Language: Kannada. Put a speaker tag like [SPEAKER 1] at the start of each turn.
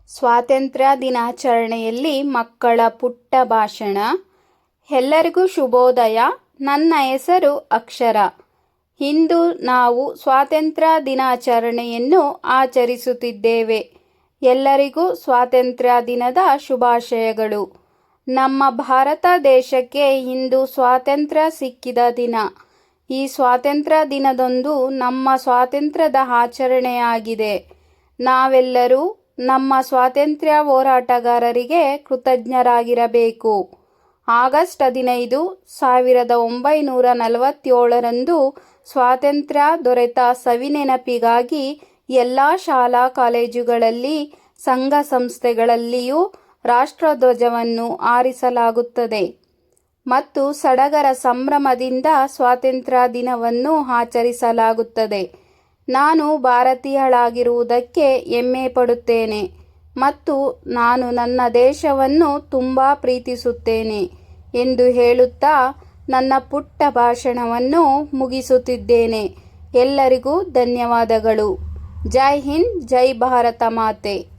[SPEAKER 1] ಸ್ವಾತಂತ್ರ್ಯ ದಿನಾಚರಣೆಯಲ್ಲಿ ಮಕ್ಕಳ ಪುಟ್ಟ ಭಾಷಣ. ಎಲ್ಲರಿಗೂ ಶುಭೋದಯ. ನನ್ನ ಹೆಸರು ಅಕ್ಷರ. ಇಂದು ನಾವು ಸ್ವಾತಂತ್ರ್ಯ ದಿನಾಚರಣೆಯನ್ನು ಆಚರಿಸುತ್ತಿದ್ದೇವೆ. ಎಲ್ಲರಿಗೂ ಸ್ವಾತಂತ್ರ್ಯ ದಿನದ ಶುಭಾಶಯಗಳು. ನಮ್ಮ ಭಾರತ ದೇಶಕ್ಕೆ ಇಂದು ಸ್ವಾತಂತ್ರ್ಯ ಸಿಕ್ಕಿದ ದಿನ. ಈ ಸ್ವಾತಂತ್ರ್ಯ ದಿನದಂದು ನಮ್ಮ ಸ್ವಾತಂತ್ರ್ಯದ ಆಚರಣೆಯಾಗಿದೆ. ನಾವೆಲ್ಲರೂ ನಮ್ಮ ಸ್ವಾತಂತ್ರ್ಯ ಹೋರಾಟಗಾರರಿಗೆ ಕೃತಜ್ಞರಾಗಿರಬೇಕು. ಆಗಸ್ಟ್ 15, 1947 ಸ್ವಾತಂತ್ರ್ಯ ದೊರೆತ ಸವಿನೆನಪಿಗಾಗಿ ಎಲ್ಲ ಶಾಲಾ ಕಾಲೇಜುಗಳಲ್ಲಿ, ಸಂಘ ಸಂಸ್ಥೆಗಳಲ್ಲಿಯೂ ರಾಷ್ಟ್ರಧ್ವಜವನ್ನು ಹಾರಿಸಲಾಗುತ್ತದೆ ಮತ್ತು ಸಡಗರ ಸಂಭ್ರಮದಿಂದ ಸ್ವಾತಂತ್ರ್ಯ ದಿನವನ್ನು ಆಚರಿಸಲಾಗುತ್ತದೆ. ನಾನು ಭಾರತೀಯಳಾಗಿರುವುದಕ್ಕೆ ಹೆಮ್ಮೆ ಪಡುತ್ತೇನೆ ಮತ್ತು ನಾನು ನನ್ನ ದೇಶವನ್ನು ತುಂಬ ಪ್ರೀತಿಸುತ್ತೇನೆ ಎಂದು ಹೇಳುತ್ತಾ ನನ್ನ ಪುಟ್ಟ ಭಾಷಣವನ್ನು ಮುಗಿಸುತ್ತಿದ್ದೇನೆ. ಎಲ್ಲರಿಗೂ ಧನ್ಯವಾದಗಳು. ಜೈ ಹಿಂದ್, ಜೈ ಭಾರತ ಮಾತೆ.